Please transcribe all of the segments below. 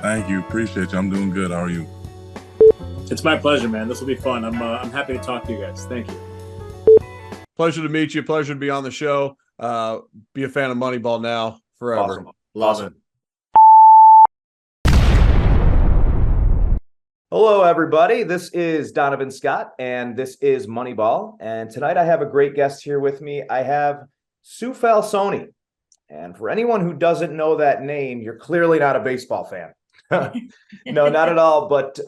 Thank you. Appreciate you. I'm doing good. How are you? It's my pleasure, man. This will be fun. I'm happy to talk to you guys. Thank you. Pleasure to meet you. Pleasure to be on the show. Be a fan of Moneyball now, forever. Awesome. Love it. Hello, everybody. This is Donovan Scott, and this is Moneyball. And tonight I have a great guest here with me. I have Sue Falsone. And for anyone who doesn't know that name, you're clearly not a baseball fan. No, not at all. But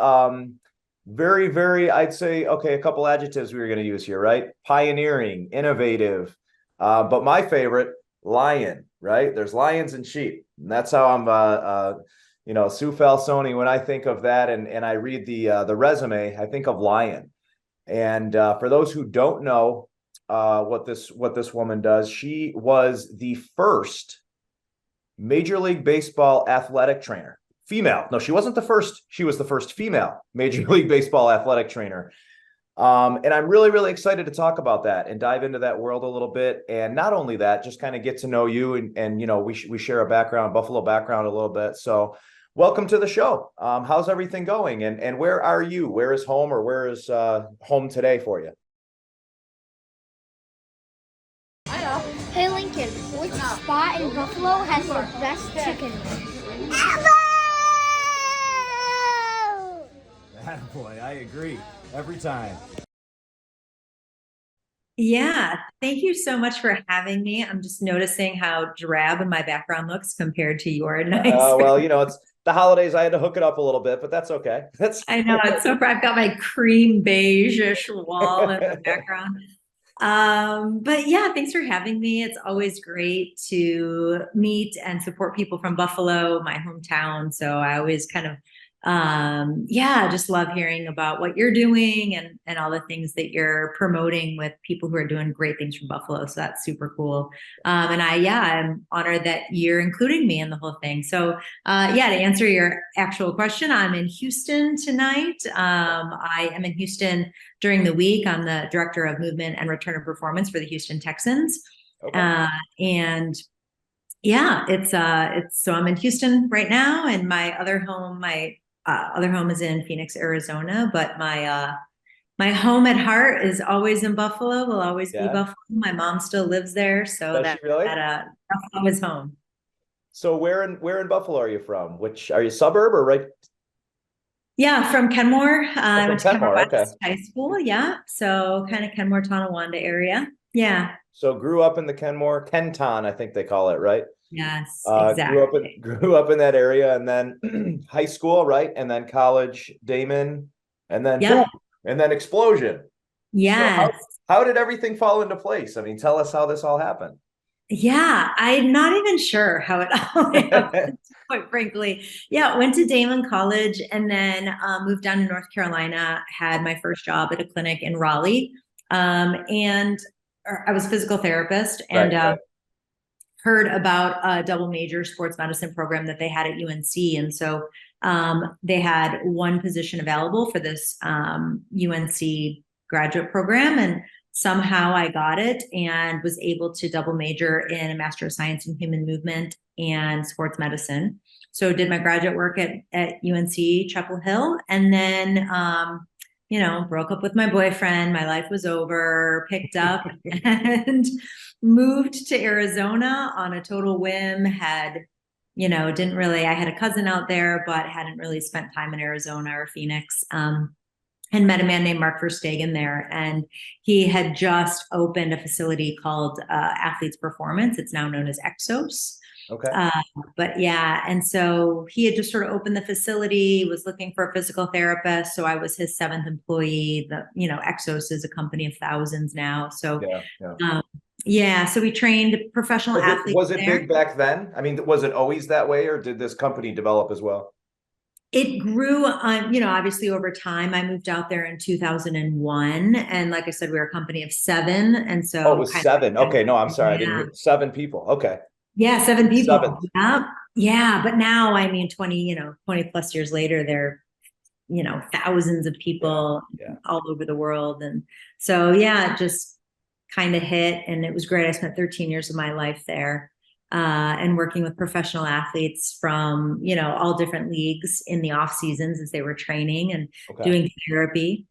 very, very, I'd say, okay, a couple adjectives we were going to use here, right? Pioneering, innovative. But my favorite, lion, right? There's lions and sheep. And that's how I'm Sue Falsone, when I think of that and I read the resume, I think of lion. And for those who don't know what this woman does, she was the first Major League Baseball athletic trainer. Female. No, she wasn't the first. She was the first female Major League Baseball athletic trainer. And I'm really, really excited to talk about that and dive into that world a little bit. And not only that, just kind of get to know you and we share a background, Buffalo background a little bit. So welcome to the show. How's everything going? And where are you? Where is home, or where is home today for you? Hey Lincoln, which spot in Buffalo has the best chicken? Boy, I agree. Every time. Yeah, thank you so much for having me. I'm just noticing how drab my background looks compared to your nice. Well, it's the holidays. I had to hook it up a little bit, but that's okay. I know it's so. I've got my cream beige-ish wall in the background. But yeah, thanks for having me. It's always great to meet and support people from Buffalo, my hometown. So I always kind of just love hearing about what you're doing and all the things that you're promoting with people who are doing great things from Buffalo. So that's super cool. I'm honored that you're including me in the whole thing. So to answer your actual question, I'm in Houston tonight. I am in Houston during the week. I'm the director of movement and return of performance for the Houston Texans. Okay. So I'm in Houston right now, and my other home is in Phoenix, Arizona, but my home at heart is always in Buffalo, will always be Buffalo. My mom still lives there, so Buffalo is home. So where in Buffalo are you from? Which, are you suburb or right? Yeah, from Kenmore. I went to Kenmore West High School. Yeah, so kind of Kenmore, Tonawanda area. Yeah. So grew up in the Kenton, I think they call it, right? Yes, exactly. Grew up in that area, and then high school, right? And then college, Damon, and then boom, and then explosion. Yes. So how did everything fall into place? I mean, tell us how this all happened. Yeah, I'm not even sure how it all happened, quite frankly. Yeah, went to Damon College and then moved down to North Carolina, had my first job at a clinic in Raleigh. And I was a physical therapist and heard about a double major sports medicine program that they had at UNC. And so they had one position available for this UNC graduate program. And somehow I got it and was able to double major in a Master of Science in Human Movement and Sports Medicine. So did my graduate work at UNC Chapel Hill, and then broke up with my boyfriend. My life was over, picked up and moved to Arizona on a total whim. I had a cousin out there, but hadn't really spent time in Arizona or Phoenix. And met a man named Mark Verstegen there. And he had just opened a facility called Athletes Performance. It's now known as Exos. Okay. And so he had just sort of opened the facility, was looking for a physical therapist. So I was his 7th employee. Exos is a company of thousands now. So so we trained professional athletes. Was it big back then? I mean, was it always that way, or did this company develop as well? It grew, obviously over time. I moved out there in 2001. And like I said, we were a company of 7. And so it was 7. Okay. No, I'm sorry. I didn't hear 7 people. Okay. Yeah. 7 people. 7. Yeah. Yeah. But now, 20 plus years later, they're, thousands of people all over the world. And so, it just kind of hit, and it was great. I spent 13 years of my life there. and working with professional athletes from, all different leagues in the off seasons as they were training and doing therapy.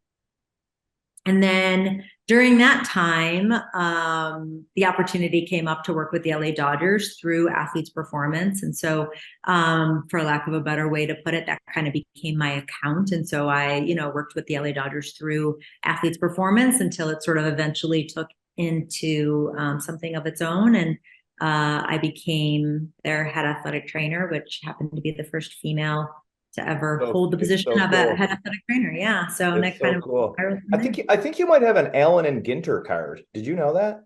And then during that time, the opportunity came up to work with the LA Dodgers through Athletes Performance. And so, for lack of a better way to put it, that kind of became my account. And so I, worked with the LA Dodgers through Athletes Performance until it sort of eventually took into something of its own. And I became their head athletic trainer, which happened to be the first female to ever hold the position of a head athletic trainer. Yeah. So it's so cool. I think you might have an Allen and Ginter card. Did you know that?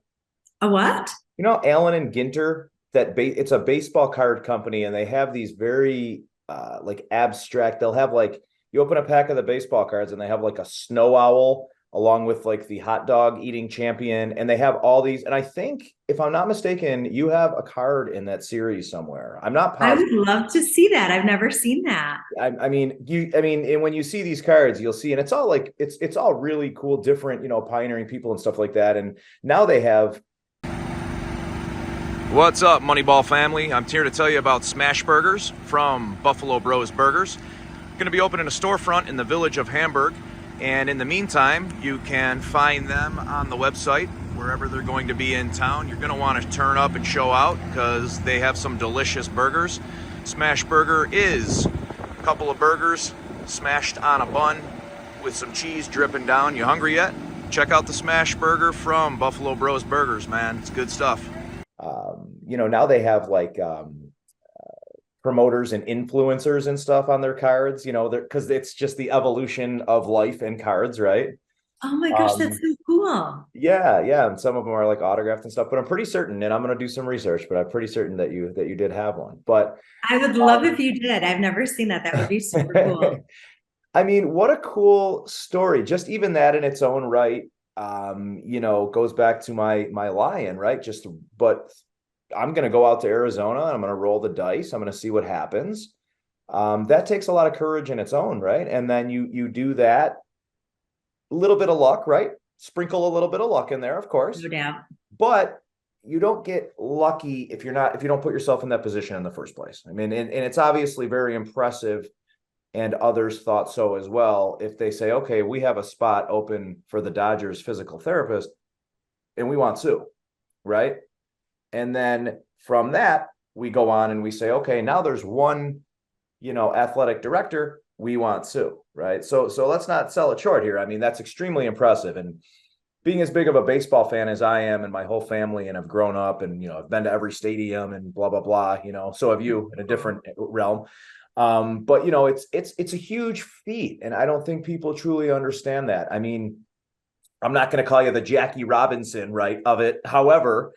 A what? Allen and Ginter, it's a baseball card company, and they have these very like abstract. They'll have like, you open a pack of the baseball cards and they have like a snow owl along with like the hot dog eating champion, and they have all these. And I think, if I'm not mistaken, you have a card in that series somewhere. I'm not positive. I would love to see that. I've never seen that. And when you see these cards, you'll see, and it's all like, it's all really cool, different, pioneering people and stuff like that. And now they have. What's up, Moneyball family? I'm here to tell you about Smash Burgers from Buffalo Bros Burgers. Going to be opening a storefront in the village of Hamburg. And in the meantime, you can find them on the website wherever they're going to be in town. You're going to want to turn up and show out because they have some delicious burgers. Smash Burger is a couple of burgers smashed on a bun with some cheese dripping down. You hungry yet? Check out the Smash Burger from Buffalo Bros Burgers, man. It's good stuff. Now they have like promoters and influencers and stuff on their cards, because it's just the evolution of life and cards, right? Oh my gosh, that's so cool. Yeah. And some of them are like autographed and stuff, but I'm pretty certain, and I'm going to do some research, but I'm pretty certain that you did have one. But I would love if you did. I've never seen that. That would be super cool. I mean, what a cool story. Just even that in its own right, goes back to my lion, right? But I'm going to go out to Arizona and I'm going to roll the dice. I'm going to see what happens. That takes a lot of courage in its own, right? And then you do that, a little bit of luck, right? Sprinkle a little bit of luck in there, of course. No doubt. But you don't get lucky if you don't put yourself in that position in the first place. I mean, and it's obviously very impressive, and others thought so as well. If they say, okay, we have a spot open for the Dodgers physical therapist and we want Sue, right? And then from that, we go on and we say, okay, now there's one, athletic director, we want Sue, right? So let's not sell it short here. I mean, that's extremely impressive. And being as big of a baseball fan as I am and my whole family, and I've grown up and, I've been to every stadium and blah, blah, blah, so have you in a different realm. But it's a huge feat. And I don't think people truly understand that. I mean, I'm not going to call you the Jackie Robinson, right, of it. However,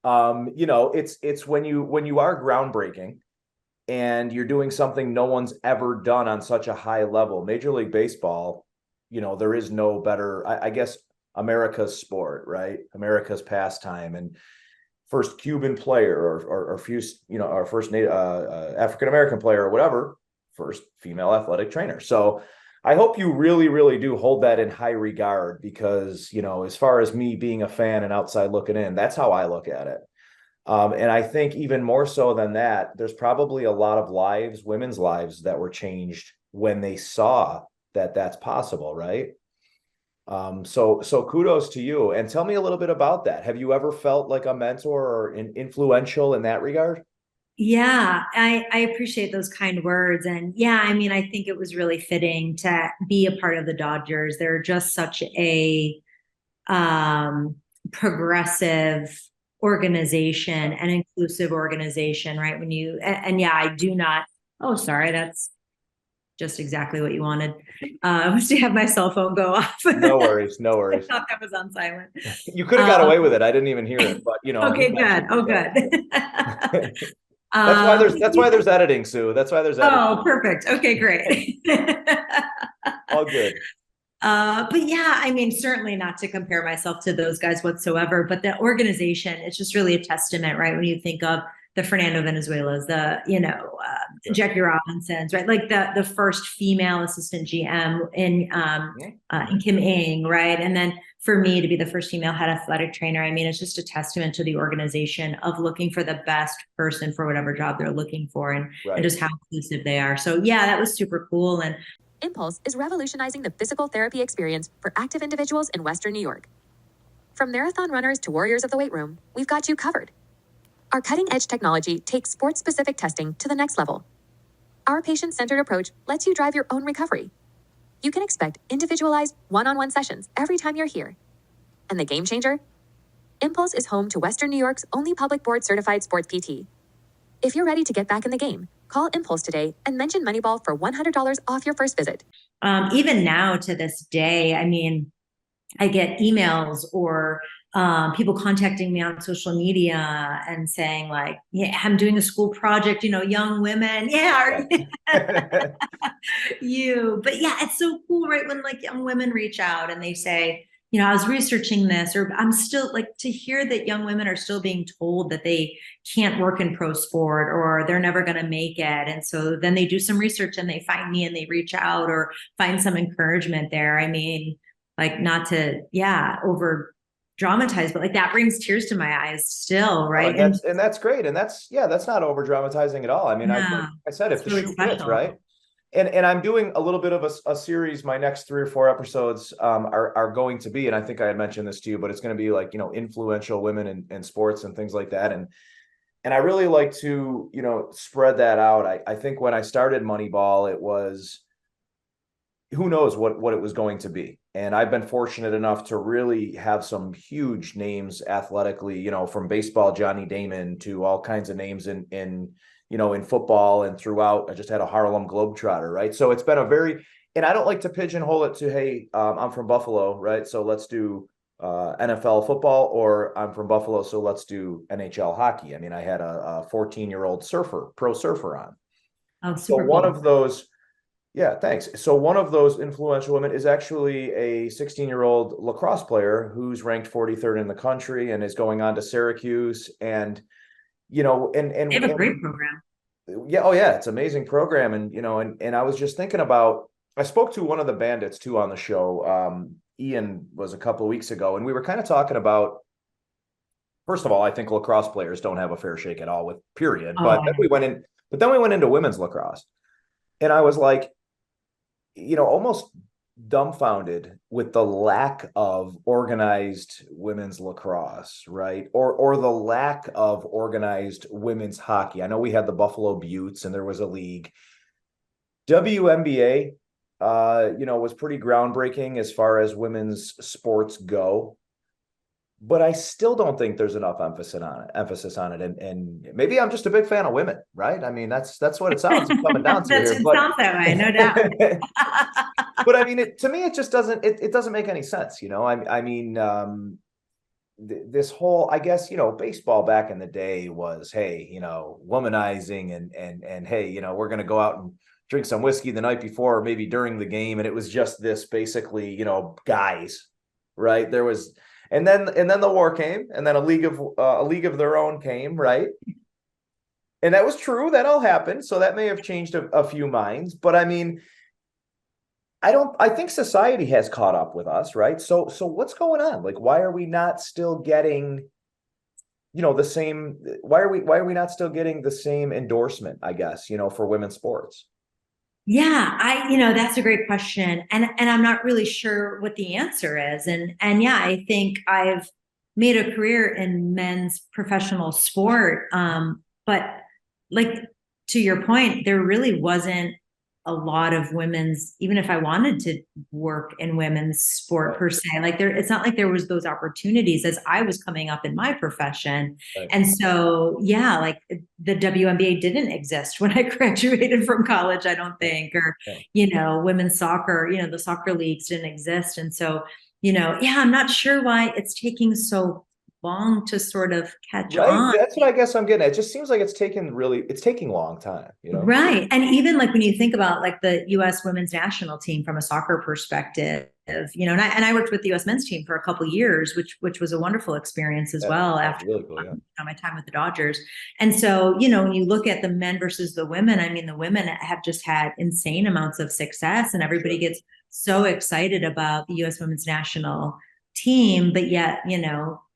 it's when you are groundbreaking and you're doing something no one's ever done on such a high level. Major League Baseball, there is no better, I guess, America's sport, right? America's pastime, and first Cuban player or our first African-American player or whatever, first female athletic trainer. So I hope you really, really do hold that in high regard, because, as far as me being a fan and outside looking in, that's how I look at it. And I think even more so than that, there's probably a lot of women's lives that were changed when they saw that that's possible, right? So kudos to you. And tell me a little bit about that. Have you ever felt like a mentor or influential in that regard? Yeah, I appreciate those kind words. And yeah, I mean, I think it was really fitting to be a part of the Dodgers. They're just such a progressive organization and inclusive organization, right? And yeah, I do not, oh, sorry, that's just exactly what you wanted. I must have my cell phone go off. No worries. I thought that was on silent. You could have got away with it. I didn't even hear it, but Okay, good. Oh, good. That's why there's editing, Sue. That's why there's editing. Oh, perfect. Okay, great. All good. But yeah, I mean, certainly not to compare myself to those guys whatsoever, but the organization, it's just really a testament, right? When you think of the Fernando Venezuelas, Jackie Robinsons, right? Like the first female assistant GM in Kim Ing, right? And then for me to be the first female head athletic trainer, I mean, it's just a testament to the organization of looking for the best person for whatever job they're looking for, and just how inclusive they are. So yeah, that was super cool. And Impulse is revolutionizing the physical therapy experience for active individuals in Western New York. From marathon runners to warriors of the weight room, we've got you covered. Our cutting-edge technology takes sport-specific testing to the next level. Our patient-centered approach lets you drive your own recovery. You can expect individualized one-on-one sessions every time you're here. And the game changer? Impulse is home to Western New York's only public board-certified sports PT. If you're ready to get back in the game, call Impulse today and mention Moneyball for $100 off your first visit. Even now to this day, I mean, I get emails or people contacting me on social media and saying like, yeah, I'm doing a school project, young women. Yeah. But yeah, it's so cool, right? When like young women reach out and they say, I was researching this, or I'm still like, to hear that young women are still being told that they can't work in pro sport or they're never going to make it. And so then they do some research and they find me and they reach out or find some encouragement there. I mean, like not to, over dramatize, but like that brings tears to my eyes still, right? And that's great. And that's not over dramatizing at all. I mean, like I said, if the shoe fits, right? And I'm doing a little bit of a series. My next 3 or 4 episodes are going to be, and I think I had mentioned this to you, but it's going to be like, influential women in sports and things like that. And I really like to, spread that out. I think when I started Moneyball, it was, who knows what it was going to be. And I've been fortunate enough to really have some huge names athletically, from baseball, Johnny Damon, to all kinds of names in football and throughout. I just had a Harlem Globetrotter, right? So it's been and I don't like to pigeonhole it to, hey, I'm from Buffalo, right? So let's do NFL football, or I'm from Buffalo, so let's do NHL hockey. I mean, I had a 14-year-old pro surfer on. Oh, super so one cool. of those, yeah, thanks. So one of those influential women is actually a 16-year-old lacrosse player who's ranked 43rd in the country and is going on to Syracuse. And, they have a great program. Yeah. Oh yeah. It's an amazing program. And, and I was just thinking about, I spoke to one of the bandits too on the show. Ian was a couple of weeks ago, and we were kind of talking about, first of all, I think lacrosse players don't have a fair shake at all with period. But then we went into women's lacrosse, and I was like, almost dumbfounded with the lack of organized women's lacrosse, right? Or the lack of organized women's hockey. I know we had the Buffalo Buttes and there was a league. WNBA, was pretty groundbreaking as far as women's sports go. But I still don't think there's enough emphasis on it. And maybe I'm just a big fan of women, right? I mean, that's what it sounds like coming down to here. It sounds that way, no doubt. But I mean, to me, it just doesn't, it doesn't make any sense. I mean, this whole, I guess, baseball back in the day was, hey, womanizing and hey, we're going to go out and drink some whiskey the night before or maybe during the game. And it was just this basically, guys, right? There was, and then the war came, and then a league of their own came, right? And that was true. That all happened. So that may have changed a few minds. But I mean, I think society has caught up with us, right? So what's going on? Like, why are we not still getting, the same? Why are we not still getting the same endorsement, I guess, for women's sports? Yeah, that's a great question. And I'm not really sure what the answer is. And yeah, I think I've made a career in men's professional sport. But like, to your point, there really wasn't a lot of women's, even if I wanted to work in women's sport per se, like it's not like there was those opportunities as I was coming up in my profession. Right. And so, yeah, like the WNBA didn't exist when I graduated from college, I don't think, or, women's soccer, the soccer leagues didn't exist. And so, I'm not sure why it's taking so long to sort of catch on. That's what I guess I'm getting at. It just seems like it's taking a long time, Right. And even like when you think about like the US women's national team from a soccer perspective, and I worked with the U.S. men's team for a couple of years, which was a wonderful experience as well after really cool, my time with the Dodgers. And so, when you look at the men versus the women, I mean, the women have just had insane amounts of success, and everybody gets so excited about the U.S. women's national team, but yet,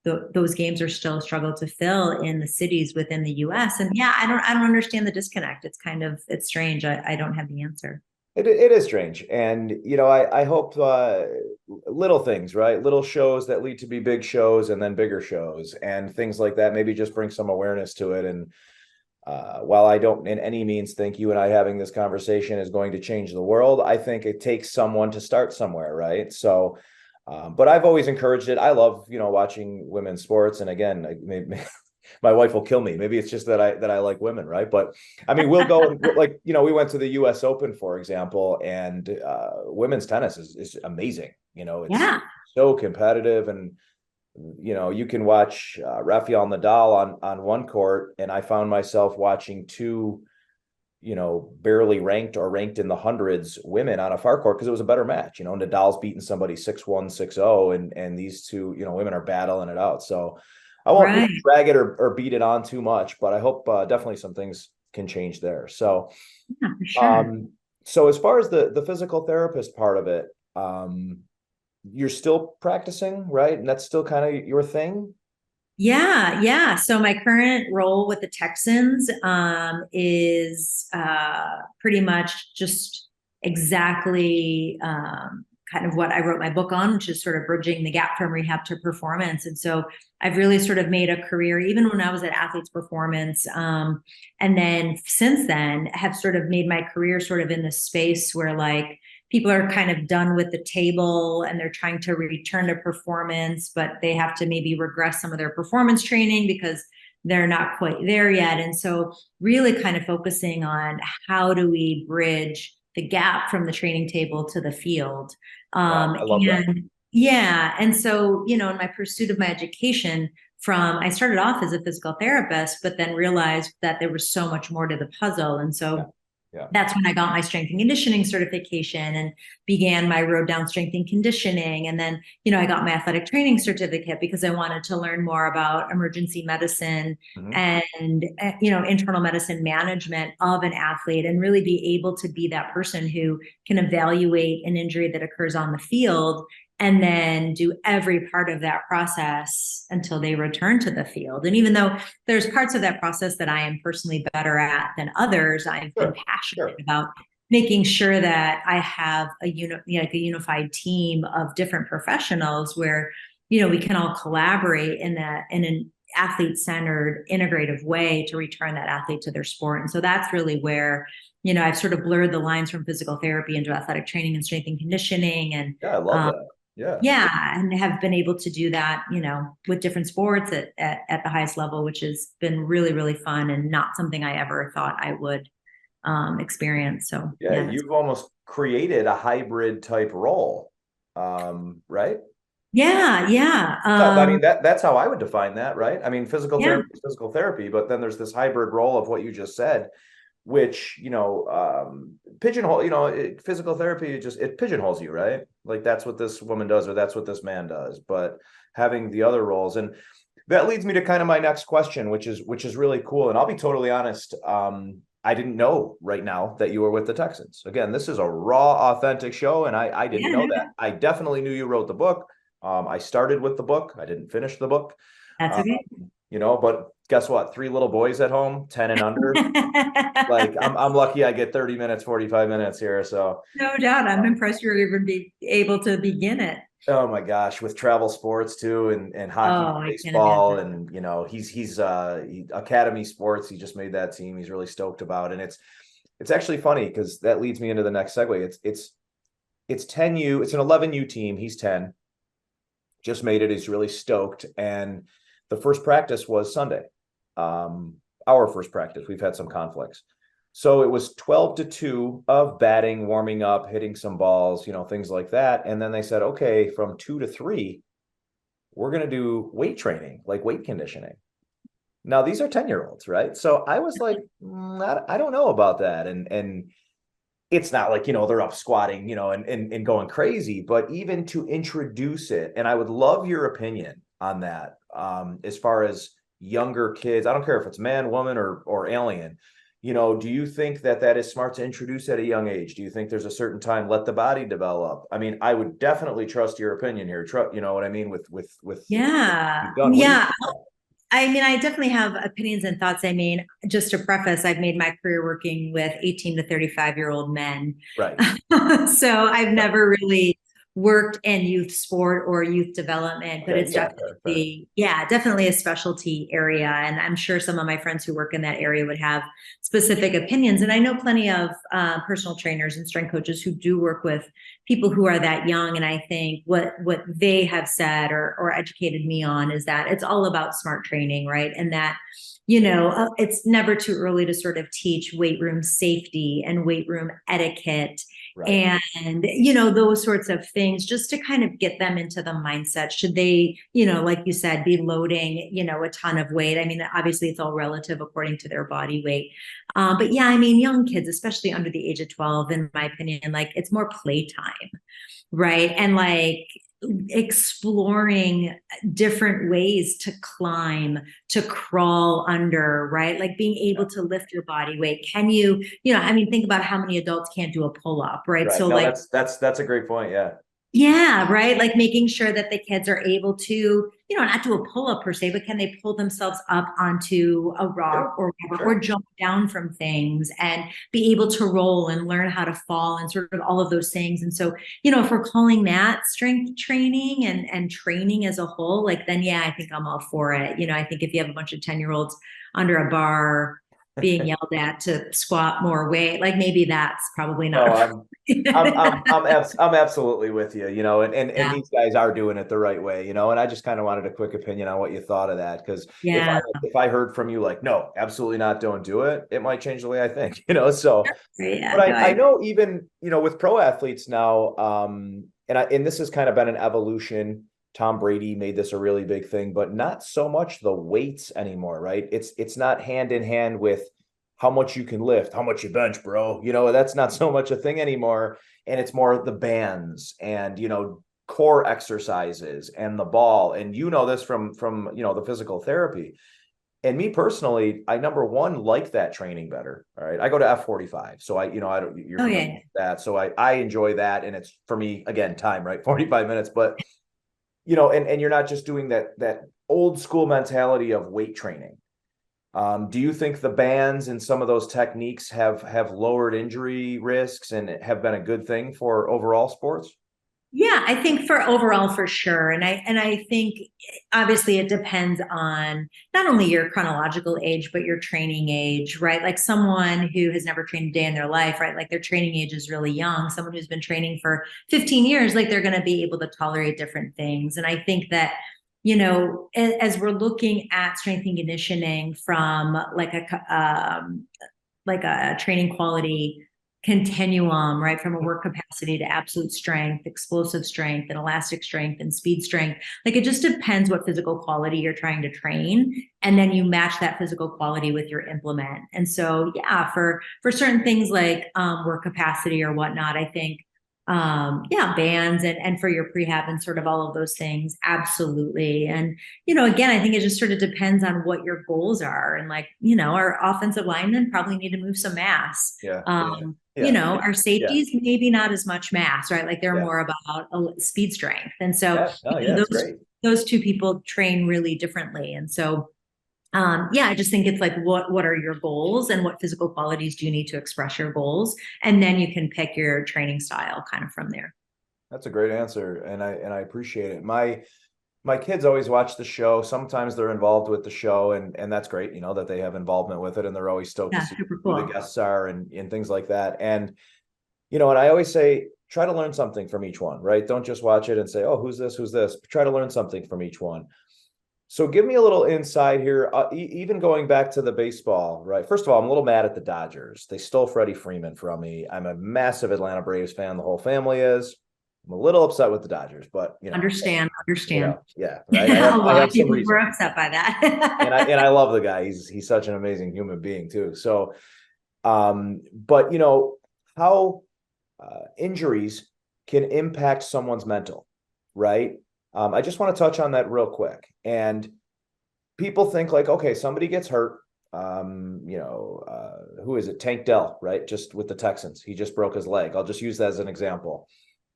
those games are still a struggle to fill in the cities within the U.S. And I don't understand the disconnect. It's strange. I don't have the answer. It is strange. And, I hope little things, right? Little shows that lead to be big shows and then bigger shows and things like that, maybe just bring some awareness to it. And while I don't in any means think you and I having this conversation is going to change the world, I think it takes someone to start somewhere, right? So, but I've always encouraged it. I love, watching women's sports. And again, my wife will kill me. Maybe it's just that I like women, right? But I mean, we'll go and we went to the U.S. Open, for example, and women's tennis is amazing. It's so competitive, and you can watch Rafael Nadal on one court, and I found myself watching two, barely ranked or ranked in the hundreds women on a far court because it was a better match. Nadal's beating somebody 6-1, 6-0, and these two, women are battling it out. So I won't drag it or beat it on too much, but I hope definitely some things can change there. So, for sure. So as far as the physical therapist part of it, you're still practicing, right? And that's still kind of your thing? Yeah. So my current role with the Texans is pretty much just exactly kind of what I wrote my book on, which is sort of bridging the gap from rehab to performance. And so I've really sort of made a career, even when I was at Athletes Performance. And then since then have sort of made my career sort of in the space where people are kind of done with the table and they're trying to return to performance, but they have to maybe regress some of their performance training because they're not quite there yet. And so really kind of focusing on how do we bridge the gap from the training table to the field. Wow, I love that. Yeah. And so, in my pursuit of my education I started off as a physical therapist, but then realized that there was so much more to the puzzle. And so that's when I got my strength and conditioning certification and began my road down strength and conditioning. And then, I got my athletic training certificate because I wanted to learn more about emergency medicine and, internal medicine management of an athlete and really be able to be that person who can evaluate an injury that occurs on the field and then do every part of that process until they return to the field. And even though there's parts of that process that I am personally better at than others, I've been passionate about making sure that I have a unified team of different professionals where, we can all collaborate in an athlete-centered, integrative way to return that athlete to their sport. And so that's really where, I've sort of blurred the lines from physical therapy into athletic training and strength and conditioning. And I love that. And have been able to do that, with different sports at the highest level, which has been really, really fun and not something I ever thought I would experience. So you've almost created a hybrid type role, right? Yeah. I mean, that's how I would define that, right? I mean, physical therapy is physical therapy, but then there's this hybrid role of what you just said, which, pigeonhole, physical therapy, it pigeonholes you, right? Like that's what this woman does, or that's what this man does, but having the other roles. And that leads me to kind of my next question, which is really cool. And I'll be totally honest. I didn't know right now that you were with the Texans. Again, this is a raw, authentic show. And I didn't know that. I definitely knew you wrote the book. I started with the book. I didn't finish the book. That's okay. But guess what? 3 little boys at home, 10 and under. I'm lucky I get 30 minutes, 45 minutes here. So no doubt. I'm impressed you're even be able to begin it. Oh my gosh, with travel sports too, and hockey, baseball, and he's Academy Sports. He just made that team. He's really stoked about it. And it's actually funny because that leads me into the next segue. It's 10U, it's an 11U team. He's 10. Just made it. He's really stoked. And the first practice was Sunday. Our first practice. We've had some conflicts. So it was 12-2 of batting, warming up, hitting some balls, things like that. And then they said, okay, from 2 to 3, we're going to do weight training, like weight conditioning. Now, these are 10-year-olds, right? So I was like, I don't know about that. And it's not like, they're up squatting, and going crazy, but even to introduce it. And I would love your opinion on that. As far as younger kids, I don't care if it's man, woman, or alien, do you think that is smart to introduce at a young age? Do you think there's a certain time, let the body develop? I mean, I would definitely trust your opinion here. You know what I mean? With Yeah. Yeah. I mean, I definitely have opinions and thoughts. I mean, just to preface, I've made my career working with 18 to 35-year-old men. Right. So I've never really worked in youth sport or youth development, but it's definitely, definitely a specialty area. And I'm sure some of my friends who work in that area would have specific opinions. And I know plenty of personal trainers and strength coaches who do work with people who are that young. And I think what they have said or educated me on is that it's all about smart training, right? And that, it's never too early to sort of teach weight room safety and weight room etiquette. Right. And, those sorts of things, just to kind of get them into the mindset. Should they, like you said, be loading, a ton of weight? I mean, obviously it's all relative according to their body weight. But yeah, I mean, young kids, especially under the age of 12, in my opinion, like it's more playtime, right? And like exploring different ways to climb, to crawl under, right? Like being able to lift your body weight. Can you, I mean, think about how many adults can't do a pull-up, right? So no, like that's a great point. Yeah. Yeah, right. Like making sure that the kids are able to, not do a pull-up per se, but can they pull themselves up onto a rock or jump down from things and be able to roll and learn how to fall and sort of all of those things. And so, if we're calling that strength training and training as a whole, like then, yeah, I think I'm all for it. I think if you have a bunch of 10-year-olds under a bar being yelled at to squat more weight, like maybe that's probably not. I'm absolutely with you, and these guys are doing it the right way, and I just kind of wanted a quick opinion on what you thought of that. Because if I heard from you, like, no, absolutely not, don't do it, it might change the way I think, so, but I know even, with pro athletes now, and this has kind of been an evolution. Tom Brady made this a really big thing, but not so much the weights anymore, right? It's not hand in hand with how much you can lift, how much you bench, bro. That's not so much a thing anymore. And it's more the bands and, core exercises and the ball. And this from the physical therapy. And me personally, I number one like that training better. All right. I go to F45. So I don't, you're familiar with that. So I enjoy that. And it's for me, again, time, right? 45 minutes, but and you're not just doing that old school mentality of weight training. Do you think the bands and some of those techniques have lowered injury risks and have been a good thing for overall sports? Yeah, I think for overall, for sure. And I think obviously it depends on not only your chronological age, but your training age, right? Like someone who has never trained a day in their life, right? Like their training age is really young. Someone who's been training for 15 years, like they're going to be able to tolerate different things. And I think that, as we're looking at strength and conditioning from like a training quality continuum, right? From a work capacity to absolute strength, explosive strength, and elastic strength and speed strength. Like it just depends what physical quality you're trying to train. And then you match that physical quality with your implement. And so, yeah, for certain things like work capacity or whatnot, I think, bands and for your prehab and sort of all of those things. Absolutely. And, again, I think it just sort of depends on what your goals are. And like, our offensive linemen probably need to move some mass. Our safeties, maybe not as much mass, right? Like they're more about speed strength. And so those two people train really differently. And so, I just think it's like, what are your goals and what physical qualities do you need to express your goals? And then you can pick your training style kind of from there. That's a great answer. And I appreciate it. My kids always watch the show. Sometimes they're involved with the show and that's great, that they have involvement with it and they're always stoked to see who the guests are and things like that. And, and I always say, try to learn something from each one, right? Don't just watch it and say, oh, who's this? Try to learn something from each one. So give me a little insight here, even going back to the baseball, right? First of all, I'm a little mad at the Dodgers. They stole Freddie Freeman from me. I'm a massive Atlanta Braves fan. The whole family is. I'm a little upset with the Dodgers, but understand. Right. A lot of people were upset by that. and I love the guy. He's such an amazing human being too. So, but how injuries can impact someone's mental, right? I just want to touch on that real quick. And people think like, okay, somebody gets hurt. Who is it? Tank Dell, right? Just with the Texans. He just broke his leg. I'll just use that as an example.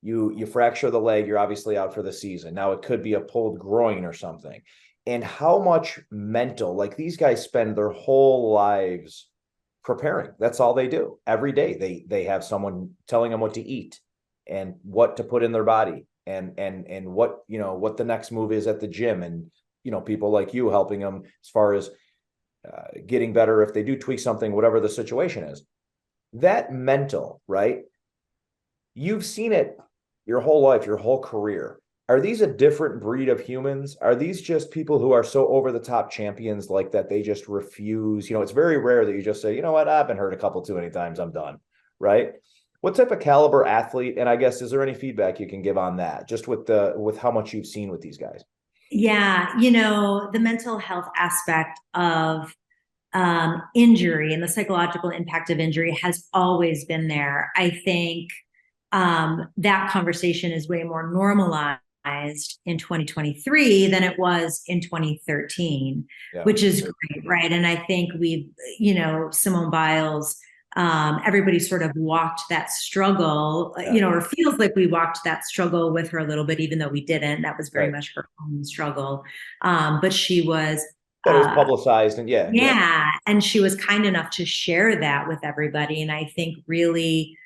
You fracture the leg, you're obviously out for the season. Now it could be a pulled groin or something. And how much mental, like these guys spend their whole lives preparing. That's all they do. Every day they have someone telling them what to eat and what to put in their body and what, what the next move is at the gym, and people like you helping them as far as getting better if they do tweak something, whatever the situation is. That mental, right? You've seen it your whole life, your whole career. Are these a different breed of humans? Are these just people who are so over the top champions like that they just refuse? It's very rare that you just say, you know what, I've been hurt a couple too many times, I'm done, right? What type of caliber athlete, and I guess, is there any feedback you can give on that, just with how much you've seen with these guys? Yeah, the mental health aspect of injury and the psychological impact of injury has always been there. I think that conversation is way more normalized in 2023 than it was in 2013, which is great, right? And I think we've, Simone Biles, everybody sort of walked that struggle, or feels like we walked that struggle with her a little bit, even though we didn't. That was very much her own struggle. But she was. But it was publicized, and and she was kind enough to share that with everybody, and I think really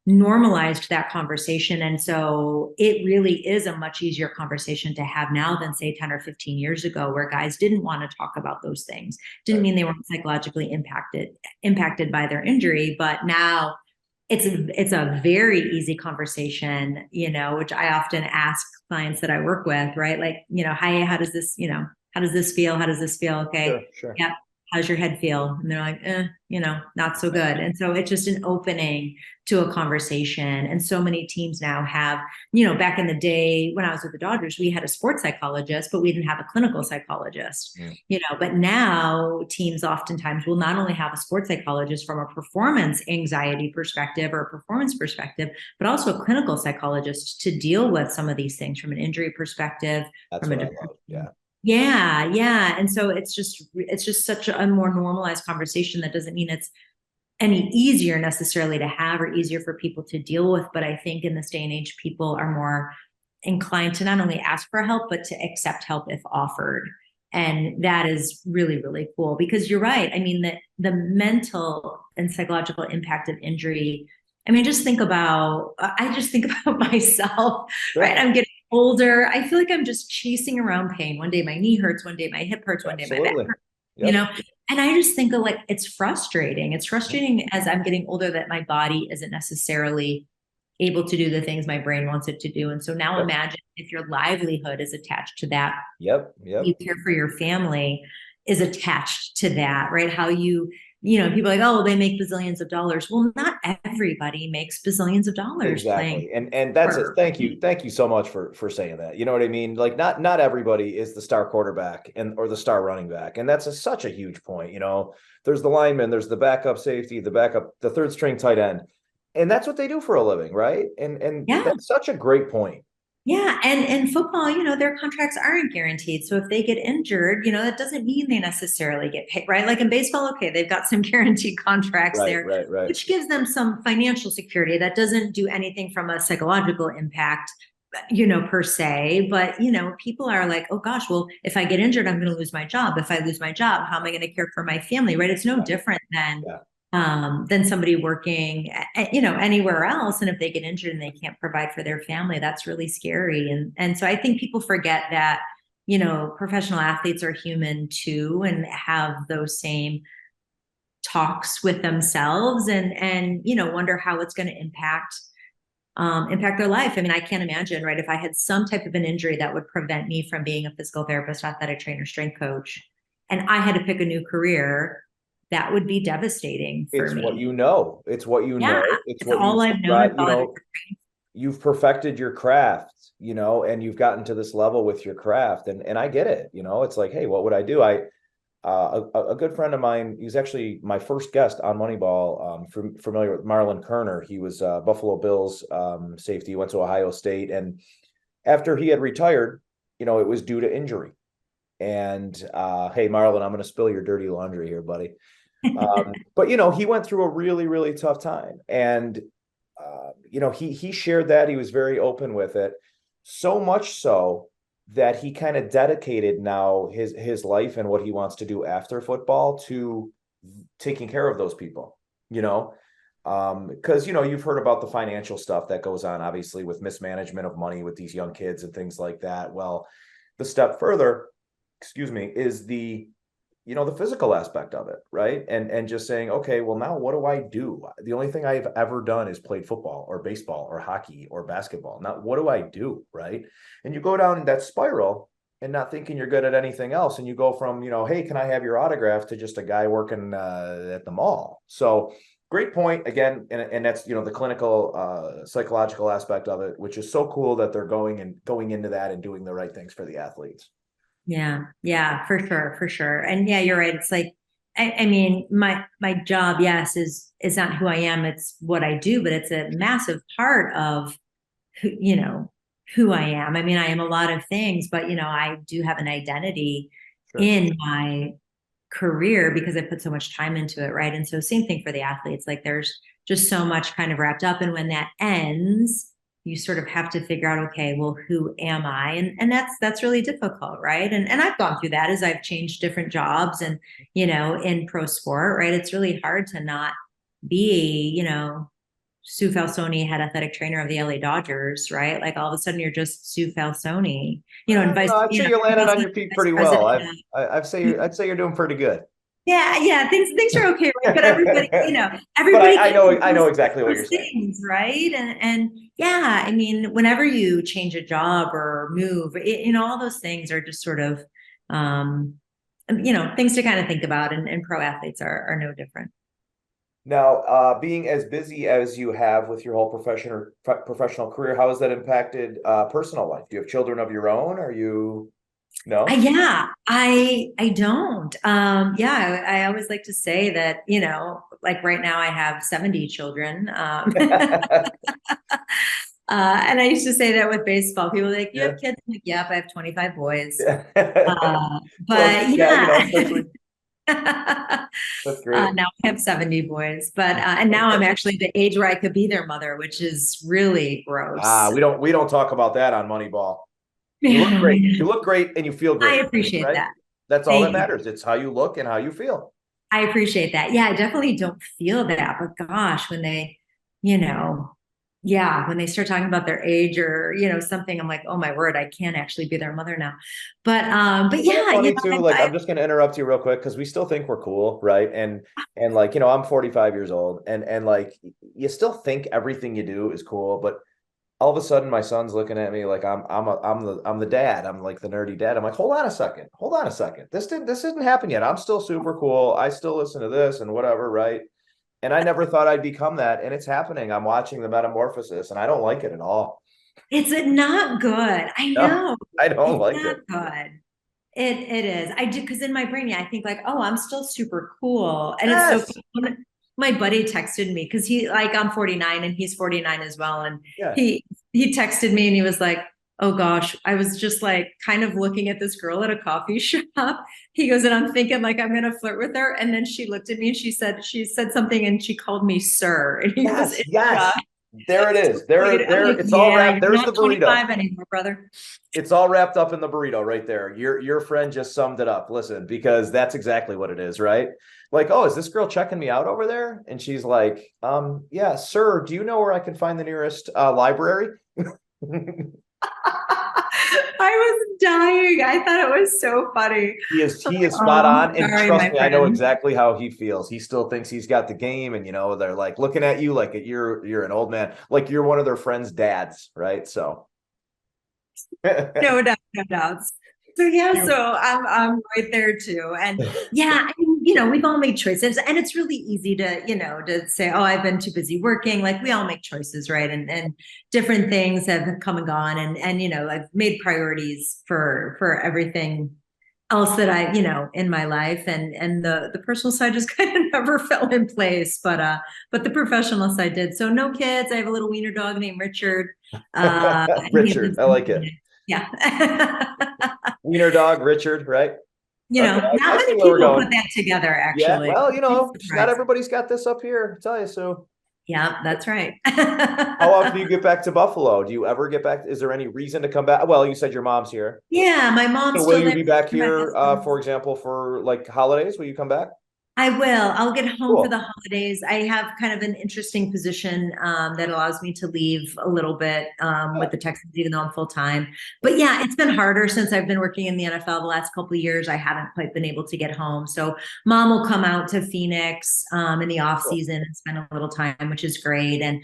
normalized that conversation. And so it really is a much easier conversation to have now than say 10 or 15 years ago, where guys didn't want to talk about those things. Didn't mean they weren't psychologically impacted by their injury, but now it's a very easy conversation, which I often ask clients that I work with, right? Like, hi, how does this feel? How does this feel? Okay. Sure. Yeah. How's your head feel? And they're like, not so good. And so it's just an opening to a conversation. And so many teams now have, back in the day when I was with the Dodgers, we had a sports psychologist, but we didn't have a clinical psychologist, but now teams oftentimes will not only have a sports psychologist from a performance anxiety perspective or a performance perspective, but also a clinical psychologist to deal with some of these things from an injury perspective. That's from what I love. Yeah. Yeah. And so it's just such a more normalized conversation. That doesn't mean it's any easier necessarily to have or easier for people to deal with. But I think in this day and age, people are more inclined to not only ask for help, but to accept help if offered. And that is really, really cool, because you're right. I mean, the mental and psychological impact of injury. I mean, I just think about myself, right? I'm getting older. I feel like I'm just chasing around pain. One day my knee hurts, one day my hip hurts, one day my back hurts, and I just think of like, it's frustrating. It's frustrating as I'm getting older that my body isn't necessarily able to do the things my brain wants it to do. And so now imagine if your livelihood is attached to that. Yep. You care for your family is attached to that, right? How people are like, oh, they make bazillions of dollars. Well, not everybody makes bazillions of dollars. Exactly. And that's it. Thank you so much for saying that. You know what I mean? Like not everybody is the star quarterback or the star running back. And that's such a huge point. There's the lineman, there's the backup safety, the third string tight end. And that's what they do for a living, right? And that's such a great point. Yeah. And in football, their contracts aren't guaranteed. So if they get injured, that doesn't mean they necessarily get paid, right? Like in baseball, okay, they've got some guaranteed contracts there, right. which gives them some financial security. That doesn't do anything from a psychological impact, per se. But, people are like, oh gosh, well, if I get injured, I'm going to lose my job. If I lose my job, how am I going to care for my family, right? It's no different than somebody working, anywhere else. And if they get injured and they can't provide for their family, that's really scary. And so I think people forget that, professional athletes are human too, and have those same talks with themselves and wonder how it's going to impact their life. I mean, I can't imagine, right? If I had some type of an injury that would prevent me from being a physical therapist, athletic trainer, strength coach, and I had to pick a new career, that would be devastating for me. It's what you know. It's what all I've known. You've perfected your craft, and you've gotten to this level with your craft. And I get it. It's like, hey, what would I do? a good friend of mine, he's actually my first guest on Moneyball, familiar with Marlon Kerner. He was Buffalo Bills safety, went to Ohio State. And after he had retired, it was due to injury. And hey, Marlon, I'm going to spill your dirty laundry here, buddy. But, he went through a really, really tough time. And, he shared that. He was very open with it. So much so that he kind of dedicated now his life and what he wants to do after football to taking care of those people, because, you've heard about the financial stuff that goes on, obviously, with mismanagement of money with these young kids and things like that. Well, the step further, is the physical aspect of it, right? And just saying, okay, well, now what do I do? The only thing I've ever done is played football or baseball or hockey or basketball. Now, what do I do, right? And you go down that spiral and not thinking you're good at anything else. And you go from, hey, can I have your autograph, to just a guy working at the mall. So great point again. And that's, the clinical psychological aspect of it, which is so cool that they're going into that and doing the right things for the athletes. Yeah, for sure. And yeah, you're right. It's like, I mean, my job, yes, is not who I am. It's what I do, but it's a massive part of who I am. I mean, I am a lot of things, but I do have an identity in my career because I put so much time into it, right? And so same thing for the athletes. Like there's just so much kind of wrapped up, and when that ends, you sort of have to figure out, okay, well, who am I? And that's really difficult, right? And I've gone through that as I've changed different jobs and, in pro sport, right? It's really hard to not be, Sue Falsone, head athletic trainer of the LA Dodgers, right? Like all of a sudden you're just Sue Falsone, and vice. I'd say you landed on your feet pretty well. I'd say you're doing pretty good. Yeah. Things are okay, right? But everybody, everybody. But I know exactly what you're saying, right? And yeah, I mean, whenever you change a job or move, all those things are just sort of, things to kind of think about. And pro athletes are no different. Now, being as busy as you have with your whole professional career, how has that impacted personal life? Do you have children of your own? Are you? No. Yeah, I don't. I always like to say that, like right now I have 70 children. And I used to say that with baseball. People are like, you have kids? I'm like, yep, I have 25 boys. But that's great. Now I have 70 boys, but and now I'm actually the age where I could be their mother, which is really gross. We don't talk about that on Moneyball. You look great. You look great and you feel great. I appreciate that. That's all that matters. It's how you look and how you feel. I appreciate that. Yeah, I definitely don't feel that. But gosh, when they, when they start talking about their age or, something, I'm like, oh my word, I can't actually be their mother now. But yeah. Funny too, I'm just going to interrupt you real quick because we still think we're cool, right? And like, I'm 45 years old and like, you still think everything you do is cool, but all of a sudden my son's looking at me like I'm the dad. I'm like the nerdy dad. I'm like, hold on a second. This didn't happen yet. I'm still super cool. I still listen to this and whatever, right? And I never thought I'd become that, and it's happening. I'm watching the metamorphosis, and I don't like it at all. It's not good. I know. No, I don't like it. Good. It is. I do, because in my brain, I think like, oh, I'm still super cool, and it's so cool. My buddy texted me because I'm 49 and he's 49 as well. And he texted me and he was like, oh gosh, I was just like kind of looking at this girl at a coffee shop. He goes, and I'm thinking like, I'm going to flirt with her. And then she looked at me and she said something and she called me sir. And he goes, yes. There it is. There. It's all wrapped. There's the burrito. 25 anymore, brother. It's all wrapped up in the burrito right there. Your friend just summed it up. Listen, because that's exactly what it is, right? Like, oh, is this girl checking me out over there? And she's like, yeah, sir, do you know where I can find the nearest library? I was dying. I thought it was so funny. He is spot on. And trust me, I know exactly how he feels. He still thinks he's got the game. And, they're like looking at you like you're an old man, like you're one of their friends' dads, right? So. No doubts. So so I'm right there too. And I mean, we've all made choices, and it's really easy to, to say, oh, I've been too busy working. Like we all make choices, right? And different things have come and gone, and I've made priorities for everything else that I, in my life, and the personal side just kind of never fell in place, but the professional side did. So no kids. I have a little wiener dog named Richard. And he Richard, lives I like it. Yeah. Wiener dog, Richard, right? Okay, Not I many see where we're people going. put that together, Yeah, actually. well, not Surprised. everybody's got this up here. I tell you, so. Yeah, that's right. How often do you get back to Buffalo? Do you ever get back? Is there any reason to come back? Well, you said your mom's here. Yeah, my mom's So still will you there. be back My here, husband. for example, for like holidays? Will you come back? I will. I'll get home Cool. for the holidays. I have kind of an interesting position that allows me to leave a little bit with the Texans, even though I'm full time. But yeah, it's been harder since I've been working in the NFL the last couple of years. I haven't quite been able to get home. So mom will come out to Phoenix in the off season and spend a little time, which is great. And,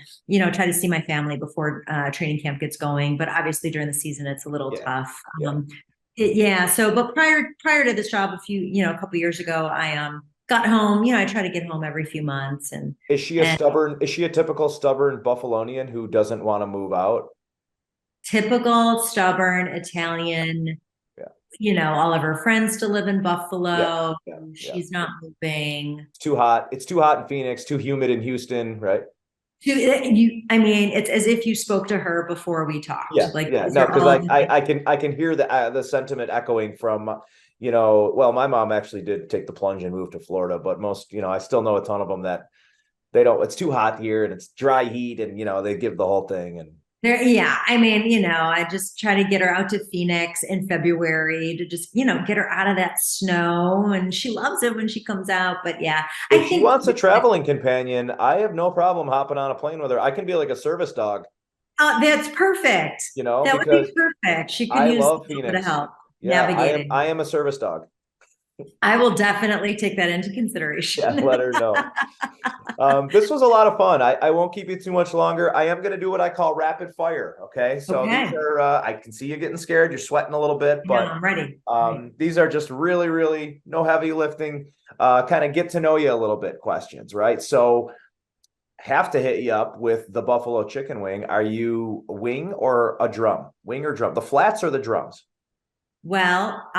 try to see my family before training camp gets going. But obviously during the season, it's a little tough. So, but prior to this job, a couple of years ago, I got home. I try to get home every few months. And is she a typical stubborn Buffalonian who doesn't want to move out? Typical stubborn Italian. All of her friends still live in Buffalo. She's not moving. It's too hot. It's too hot in Phoenix, too humid in Houston, right? It's as if you spoke to her before we talked. No, because I can hear the sentiment echoing from, well, my mom actually did take the plunge and move to Florida, but most, I still know a ton of them that it's too hot here and it's dry heat and, they give the whole thing. And I just try to get her out to Phoenix in February to just, get her out of that snow, and she loves it when she comes out. But yeah, if she wants a traveling companion, I have no problem hopping on a plane with her. I can be like a service dog. That's perfect. That would be perfect. She can use a little bit of help navigating. I am a service dog. I will definitely take that into consideration. Yeah, let her know. This was a lot of fun. I won't keep you too much longer. I am going to do what I call rapid fire. Okay. So these are, I can see you getting scared. You're sweating a little bit, but I'm ready. These are just really, really no heavy lifting, kind of get to know you a little bit questions, right? So have to hit you up with the buffalo chicken wing. Are you wing or a drum? Wing or drum? The flats or the drums? Well,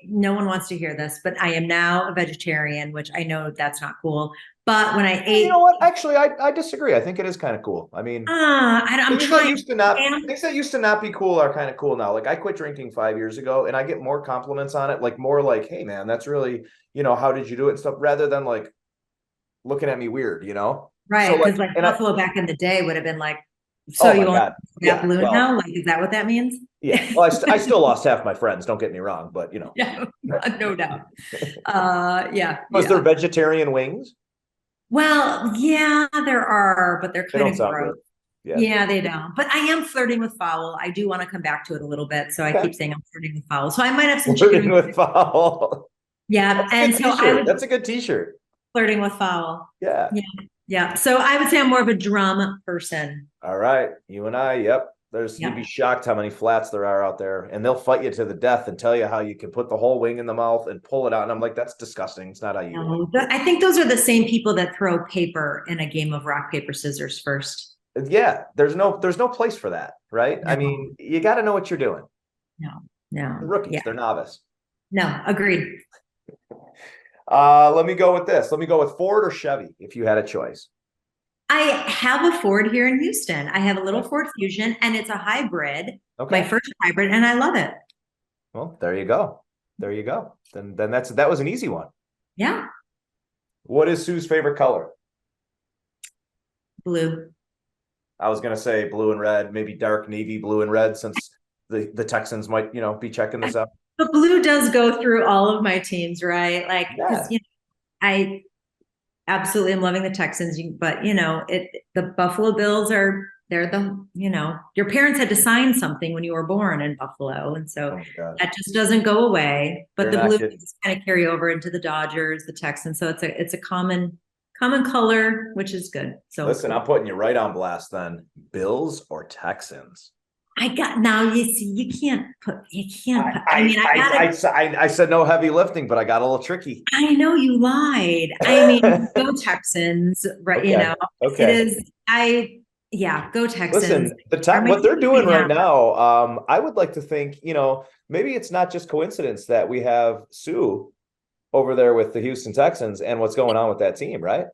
no one wants to hear this, but I am now a vegetarian, which I know that's not cool. But when I ate, you know what? Actually, I disagree. I think it is kind of cool. I mean, things that used to not be cool are kind of cool now. Like I quit drinking 5 years ago, and I get more compliments on it. Like more like, "Hey, man, that's really, how did you do it?" and stuff, rather than like looking at me weird, Right? Because so, Buffalo back in the day would have been like, "So you want that blue now? Like, is that what that means?" Yeah. Well, I still lost half my friends. Don't get me wrong, but Yeah, no doubt. Was there vegetarian wings? Well, yeah, there are, but they're kind of gross. Yeah, they don't. But I am flirting with fowl. I do want to come back to it a little bit, so I keep saying I'm flirting with fowl. So I might have some flirting with fowl. Yeah, that's a good T-shirt. Flirting with fowl. Yeah. So I would say I'm more of a drum person. All right, you and I. Yep. You'd be shocked how many flats there are out there, and they'll fight you to the death and tell you how you can put the whole wing in the mouth and pull it out. And I'm like, that's disgusting. It's not how you do it. I think those are the same people that throw paper in a game of rock, paper, scissors first. Yeah, there's no place for that, right? No. I mean, you got to know what you're doing. No. They're rookies, they're novice. No, agreed. Let me go with this. Let me go with Ford or Chevy if you had a choice. I have a Ford here in Houston. I have a little Ford Fusion, and it's a hybrid. Okay. My first hybrid, and I love it. Well, there you go. Then that was an easy one. Yeah. What is Sue's favorite color? Blue. I was gonna say blue and red, maybe dark navy blue and red, since the Texans might, be checking this out. But blue does go through all of my teams, right? Like, I absolutely am loving the Texans, but the Buffalo Bills they're your parents had to sign something when you were born in Buffalo, and so that just doesn't go away. But the blue just kind of carry over into the Dodgers, the Texans, so it's a common color, which is good. So listen, I'm putting you right on blast then. Bills or Texans? You can't put. I said no heavy lifting, but I got a little tricky. I know you lied. I mean, go Texans, right? Okay. It is. Yeah, go Texans. Listen, They're what they're making doing money right now, I would like to think, maybe it's not just coincidence that we have Sue over there with the Houston Texans and what's going on with that team, right?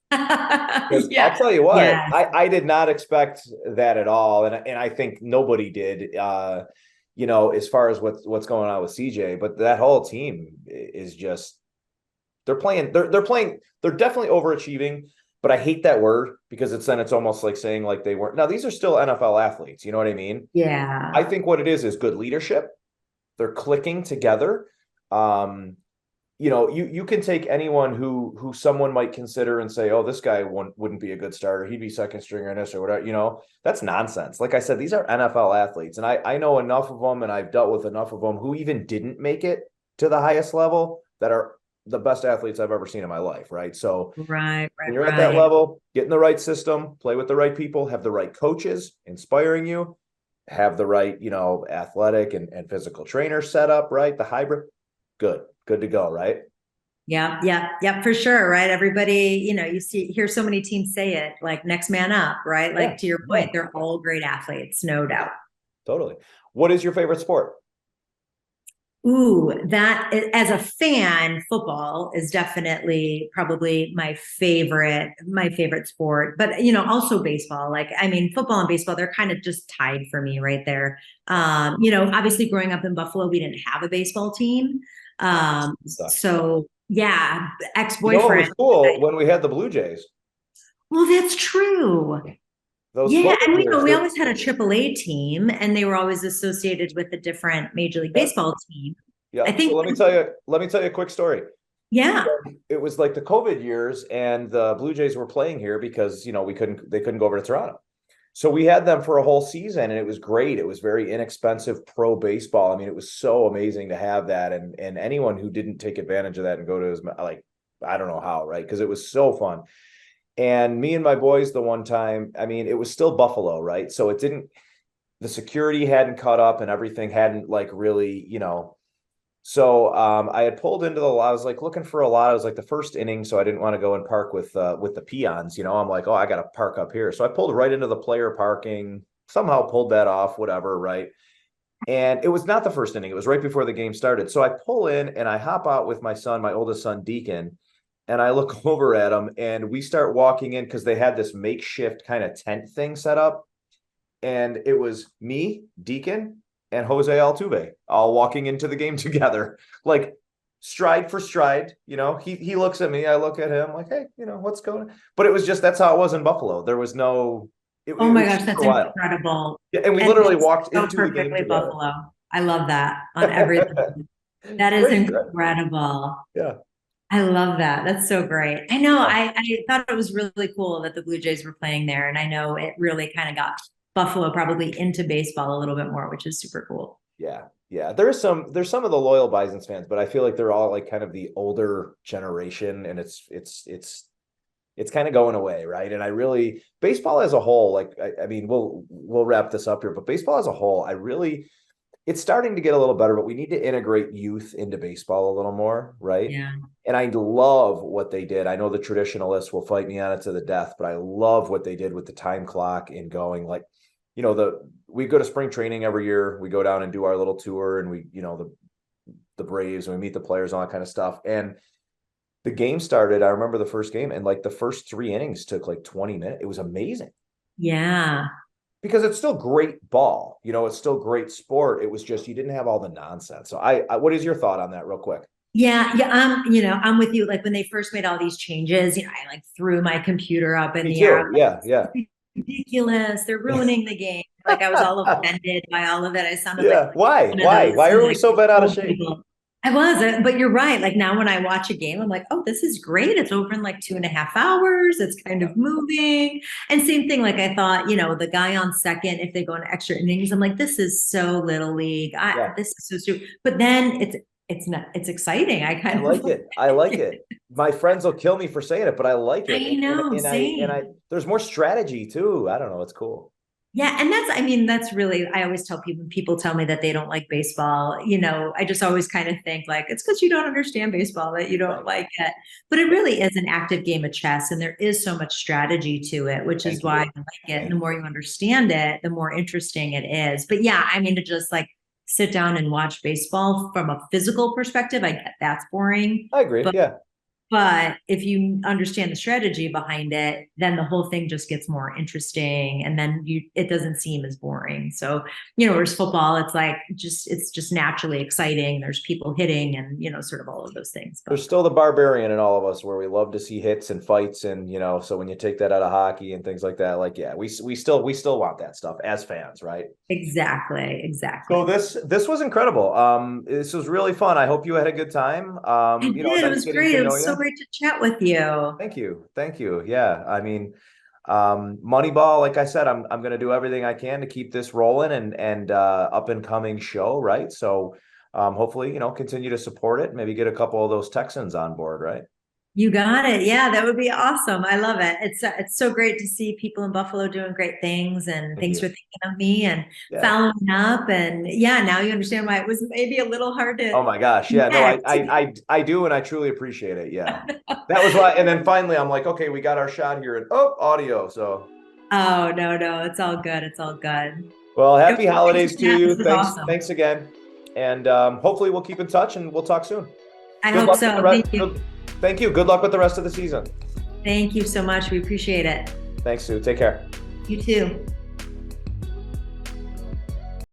Because Yeah. I'll tell you what, Yeah. I did not expect that at all, and I think nobody did. As far as what's going on with CJ, but that whole team is just they're playing. They're definitely overachieving. But I hate that word because it's almost like saying like they weren't. Now these are still NFL athletes. You know what I mean? Yeah. I think what it is good leadership. They're clicking together. You can take anyone who someone might consider and say, oh, this guy wouldn't be a good starter. He'd be second stringer in this or whatever. That's nonsense. Like I said, these are NFL athletes, and I know enough of them, and I've dealt with enough of them who even didn't make it to the highest level that are the best athletes I've ever seen in my life. Right. So Right. when you're at that level, get in the right system, play with the right people, have the right coaches inspiring you, have the right, athletic and physical trainer set up, right? The hybrid, good to go, right? Yeah, for sure, right? Everybody, hear so many teams say it, like next man up, right? Like to your point, they're all great athletes, no doubt. Totally. What is your favorite sport? Ooh, that as a fan, football is definitely probably my favorite sport. But also baseball. Like, I mean, football and baseball, they're kind of just tied for me right there. Obviously growing up in Buffalo, we didn't have a baseball team. So yeah, ex-boyfriend. It was cool when we had the Blue Jays. Well, that's true. Yeah, and we always had a AAA team, and they were always associated with a different Major League Baseball team. Yeah, I think. So let me tell you a quick story. Yeah, it was like the COVID years, and the Blue Jays were playing here because they couldn't go over to Toronto. So we had them for a whole season, and it was great. It was very inexpensive pro baseball. I mean, it was so amazing to have that, and anyone who didn't take advantage of that and go to his, like, I don't know how, right? Because it was so fun. And me and my boys, the one time, I mean, it was still Buffalo, right? So the security hadn't caught up and everything hadn't like really, So I had pulled into I was like looking for a lot. It was like the first inning, so I didn't want to go and park with the peons. I'm like, oh, I got to park up here. So I pulled right into the player parking, somehow pulled that off, whatever, right? And it was not the first inning. It was right before the game started. So I pull in and I hop out with my son, my oldest son, Deacon. And I look over at him and we start walking in because they had this makeshift kind of tent thing set up. And it was me, Deacon, and Jose Altuve all walking into the game together, like stride for stride. He looks at me, I look at him like, hey, what's going on? But it was just, that's how it was in Buffalo. There was no. Oh my gosh, that's incredible. Yeah, and we literally walked into the game together. Buffalo. I love that on everything. That is incredible. Yeah. I love that. That's so great. I know. I thought it was really cool that the Blue Jays were playing there. And I know it really kind of got Buffalo probably into baseball a little bit more, which is super cool. Yeah. There's some of the loyal Bisons fans, but I feel like they're all like kind of the older generation, and it's kind of going away, right? And baseball as a whole, like I mean, we'll wrap this up here, but baseball as a whole, it's starting to get a little better, but we need to integrate youth into baseball a little more, right? Yeah. And I love what they did. I know the traditionalists will fight me on it to the death, but I love what they did with the time clock and going like, we go to spring training every year. We go down and do our little tour, and we, the Braves, and we meet the players, all that kind of stuff. And the game started. I remember the first game, and like the first 3 innings took like 20 minutes. It was amazing. Yeah. Because it's still great ball, it's still great sport. It was just, you didn't have all the nonsense. So what is your thought on that real quick? Yeah. I'm with you. Like when they first made all these changes, I like threw my computer up in the air. Yeah. Ridiculous. They're ruining the game. Like I was all offended by all of it. I sounded like why are we so bad out of shape? I was, but you're right. Like now when I watch a game, I'm like, oh, this is great. It's over in like 2.5 hours. It's kind of moving. And same thing. Like I thought, the guy on second, if they go into extra innings, I'm like, this is so little league. This is so stupid. But then it's exciting. I like it. My friends will kill me for saying it, but I like it. I know. And there's more strategy too. I don't know. It's cool. Yeah, and that's really, I always tell people, when people tell me that they don't like baseball, I just always kind of think like, it's because you don't understand baseball that you don't like it. But it really is an active game of chess, and there is so much strategy to it, which is why I like it. And the more you understand it, the more interesting it is. But yeah, to just like sit down and watch baseball from a physical perspective, I get that's boring. I agree. Yeah. But if you understand the strategy behind it, then the whole thing just gets more interesting, and then it doesn't seem as boring. So, whereas football, it's like it's just naturally exciting. There's people hitting and, sort of all of those things. But there's still the barbarian in all of us where we love to see hits and fights, and so when you take that out of hockey and things like that, like, yeah, we still want that stuff as fans, right? Exactly. So this was incredible. This was really fun. I hope you had a good time. It was great. It was so great to chat with you. Thank you. Yeah, Moneyball, like I said, I'm going to do everything I can to keep this rolling and up and coming show, right? So hopefully, continue to support it. Maybe get a couple of those Texans on board, right? You got it. Yeah, that would be awesome. I love it. It's so great to see people in Buffalo doing great things, and thanks for thinking of me and following up. And yeah, now you understand why it was maybe a little hard to. Oh my gosh. Yeah, no, I do. And I truly appreciate it. Yeah. That was why. And then finally I'm like, okay, we got our shot here, and audio. So. Oh, no. It's all good. It's all good. Well, happy holidays to you. Thanks. Awesome. Thanks again. And hopefully we'll keep in touch and we'll talk soon. I hope so. Thank you. Thank you. Good luck with the rest of the season. Thank you so much. We appreciate it. Thanks, Sue. Take care. You too.